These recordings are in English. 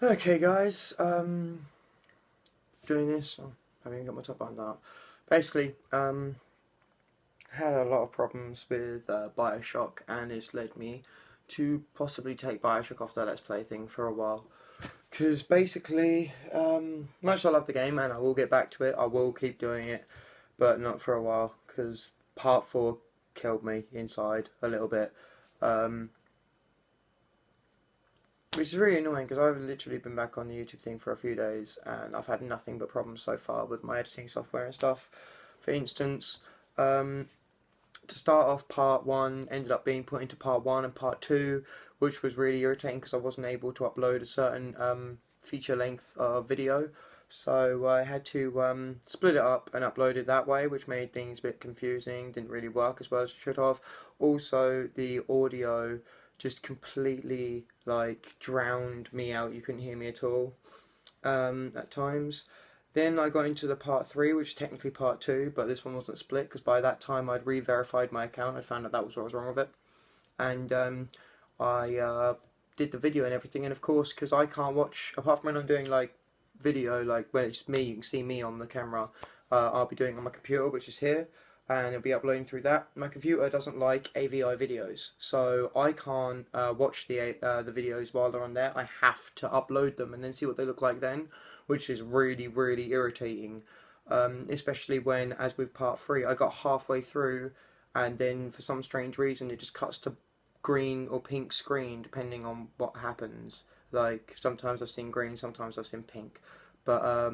Okay guys, doing this, I haven't even got my top button up. Basically, had a lot of problems with Bioshock, and it's led me to possibly take Bioshock off the Let's Play thing for a while. Because basically, much as I love the game, and I will get back to it, I will keep doing it, but not for a while, because Part 4 killed me inside a little bit. Which is really annoying because I've literally been back on the YouTube thing for a few days and I've had nothing but problems so far with my editing software and stuff. For instance, to start off, part 1 ended up being put into part 1 and part 2, which was really irritating because I wasn't able to upload a certain feature length video. So I had to split it up and upload it that way, which made things a bit confusing, didn't really work as well as it should have. Also, the audio just completely drowned me out. You couldn't hear me at all at times. Then I got into the part 3, which is technically part 2, but this one wasn't split because by that time I'd re-verified my account. I found out that was what was wrong with it, and I did the video and everything. And of course, because I can't watch apart from when I'm doing video, when it's me, you can see me on the camera. I'll be doing it on my computer, which is here, and it'll be uploading through that. My computer doesn't like AVI videos, so I can't watch the videos while they're on there. I have to upload them and then see what they look like then, which is really, really irritating. Especially when, as with part 3, I got halfway through and then for some strange reason it just cuts to green or pink screen depending on what happens. Like, sometimes I've seen green, sometimes I've seen pink, but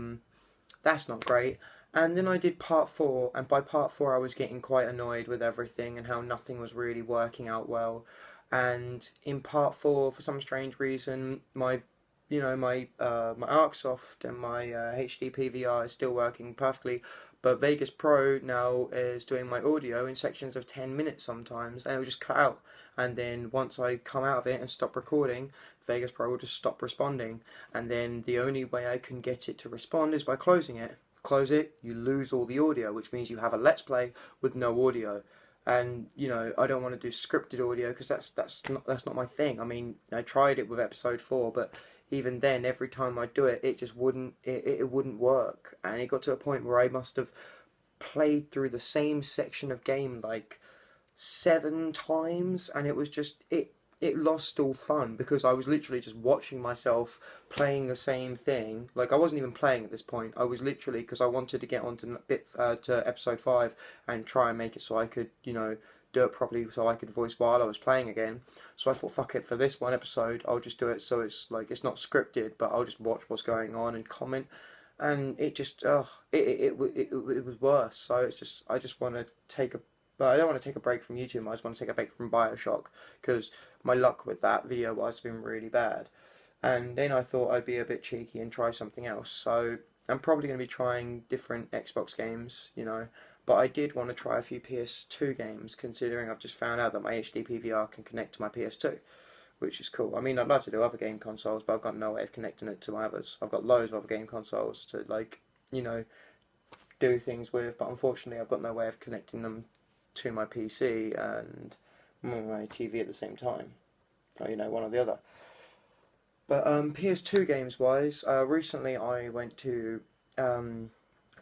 that's not great. And then I did part 4, and by part 4 I was getting quite annoyed with everything and how nothing was really working out well. And in part 4, for some strange reason, my ArcSoft and my HD PVR is still working perfectly, but Vegas Pro now is doing my audio in sections of 10 minutes sometimes, and it will just cut out. And then once I come out of it and stop recording, Vegas Pro will just stop responding. And then the only way I can get it to respond is by closing it. Close it, you lose all the audio, which means you have a Let's Play with no audio. And I don't want to do scripted audio because that's not my thing. I mean, I tried it with episode 4, but even then, every time I do it, it just wouldn't it wouldn't work. And it got to a point where I must have played through the same section of game like 7 times, and it was just it lost all fun because I was literally just watching myself playing the same thing. Like, I wasn't even playing at this point. I was literally, because I wanted to get on to episode 5 and try and make it so I could, do it properly so I could voice while I was playing again. So I thought, fuck it, for this one episode, I'll just do it so it's not scripted, but I'll just watch what's going on and comment. And it just, it was worse. So it's just, I just want to take a but I don't want to take a break from YouTube. I just want to take a break from Bioshock because my luck with that video-wise has been really bad. And then I thought I'd be a bit cheeky and try something else. So I'm probably going to be trying different Xbox games, But I did want to try a few PS2 games, considering I've just found out that my HD PVR can connect to my PS2, which is cool. I mean, I'd love to do other game consoles, but I've got no way of connecting it to my others. I've got loads of other game consoles to, do things with, but unfortunately I've got no way of connecting them to my PC and my TV at the same time, or, one or the other. But PS2 games wise, recently I went to I can't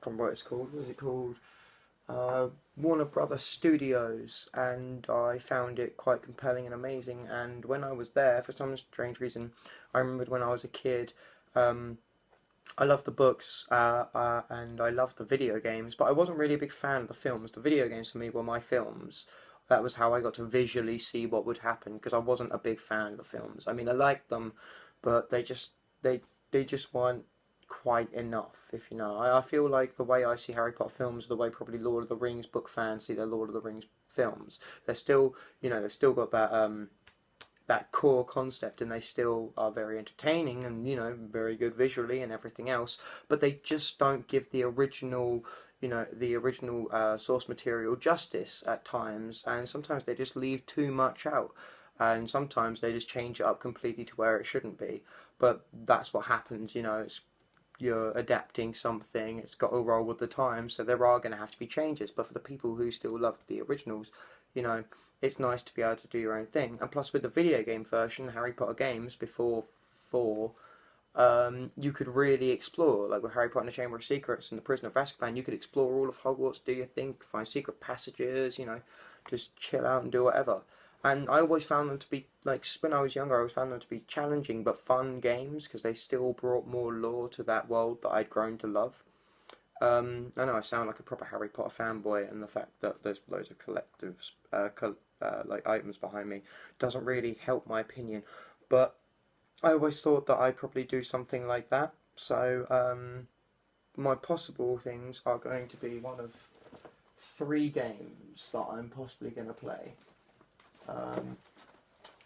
remember what it's called. What is it called? Warner Brothers Studios, and I found it quite compelling and amazing. And when I was there, for some strange reason, I remembered when I was a kid. I loved the books and I loved the video games, but I wasn't really a big fan of the films. The video games for me were my films. That was how I got to visually see what would happen, because I wasn't a big fan of the films. I mean, I liked them, but they just weren't quite enough, if you know. I feel like the way I see Harry Potter films, the way probably Lord of the Rings book fans see their Lord of the Rings films. They're still, they've still got that core concept, and they still are very entertaining and very good visually and everything else, but they just don't give the original source material justice at times, and sometimes they just leave too much out, and sometimes they just change it up completely to where it shouldn't be. But that's what happens. You're adapting something, it's got to roll with the times, so there are going to have to be changes. But for the people who still love the originals, it's nice to be able to do your own thing. And plus, with the video game version, Harry Potter games before 4, you could really explore, like with Harry Potter and the Chamber of Secrets and the Prisoner of Azkaban. You could explore all of Hogwarts, do your thing, find secret passages, just chill out and do whatever. And I always found them to be, like, when I was younger, I always found them to be challenging but fun games because they still brought more lore to that world that I'd grown to love. I know I sound like a proper Harry Potter fanboy, and the fact that there's loads of collectives, like items behind me, doesn't really help my opinion. But I always thought that I'd probably do something like that. So my possible things are going to be one of 3 games that I'm possibly going to play.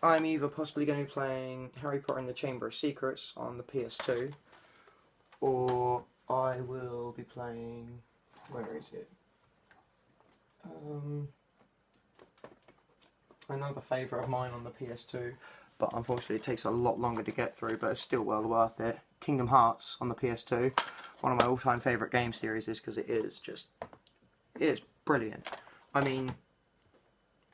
I'm either possibly going to be playing Harry Potter and the Chamber of Secrets on the PS2, or I will be playing... where is it? Another favourite of mine on the PS2, but unfortunately it takes a lot longer to get through, but it's still well worth it. Kingdom Hearts on the PS2, one of my all-time favourite game series, because it is brilliant. I mean,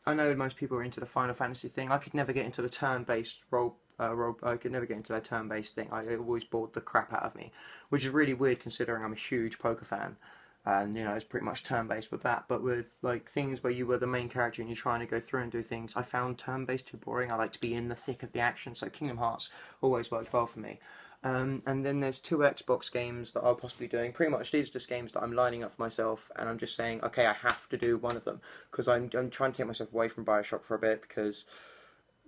I know most people are into the Final Fantasy thing. I could never get into the turn-based I could never get into that turn-based thing. It always bored the crap out of me, which is really weird considering I'm a huge poker fan, and it's pretty much turn-based with that. But with like things where you were the main character and you're trying to go through and do things, I found turn-based too boring. I like to be in the thick of the action, so Kingdom Hearts always worked well for me. And then there's 2 Xbox games that I'll possibly doing. Pretty much these are just games that I'm lining up for myself, and I'm just saying, okay, I have to do one of them because I'm trying to take myself away from Bioshock for a bit because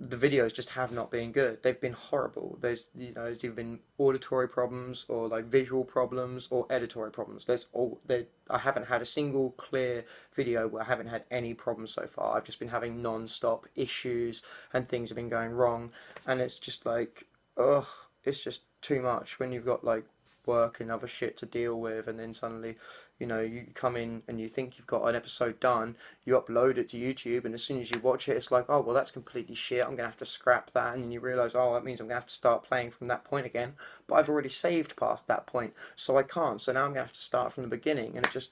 the videos just have not been good. They've been horrible. There's either been auditory problems or like visual problems or editory problems. I haven't had a single clear video where I haven't had any problems so far. I've just been having non-stop issues and things have been going wrong, and it's just like, ugh, it's just too much when you've got like work and other shit to deal with, and then suddenly you come in and you think you've got an episode done, you upload it to YouTube, and as soon as you watch it, it's like, oh well, that's completely shit, I'm gonna have to scrap that, and then you realise, oh, that means I'm gonna have to start playing from that point again, but I've already saved past that point, so I can't, so now I'm gonna have to start from the beginning, and it just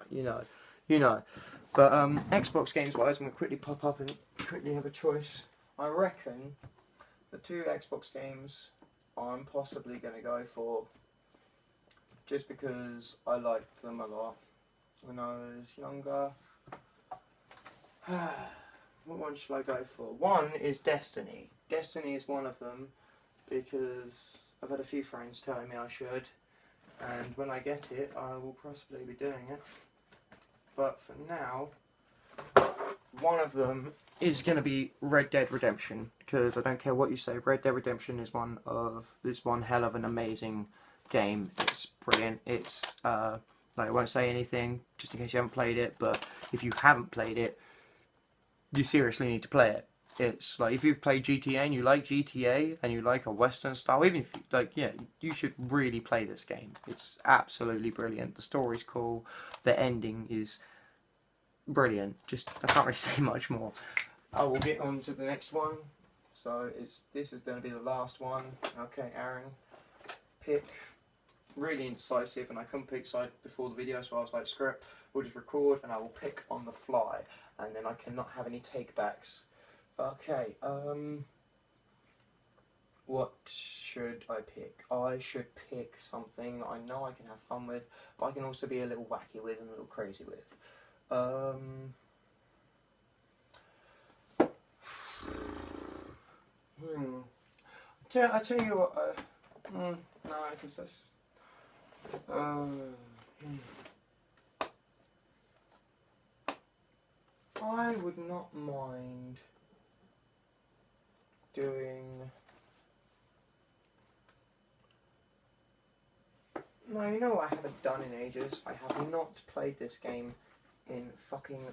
you know but Xbox games wise, I'm gonna quickly pop up and quickly have a choice. I reckon the 2 Xbox games I'm possibly going to go for, just because I liked them a lot when I was younger. What one should I go for? One is Destiny. Destiny is one of them because I've had a few friends telling me I should, and when I get it I will possibly be doing it. But for now, one of them is going to be Red Dead Redemption, because I don't care what you say, Red Dead Redemption is one hell of an amazing game. It's brilliant. It's like, I won't say anything just in case you haven't played it, but if you haven't played it, you seriously need to play it. It's like, if you've played GTA and you like GTA and you like a Western style, even if you like, yeah, you should really play this game. It's absolutely brilliant. The story's cool. The ending is brilliant. Just, I can't really say much more. I will get on to the next one. So this is going to be the last one. Okay, Aaron, pick. Really indecisive, and I couldn't pick side before the video, so I was like, screw it, we'll just record and I will pick on the fly, and then I cannot have any take-backs. Okay, what should I pick? I should pick something I know I can have fun with, but I can also be a little wacky with and a little crazy with. I tell you what, no, because that's... I would not mind doing... No, you know what I haven't done in ages? I have not played this game in fucking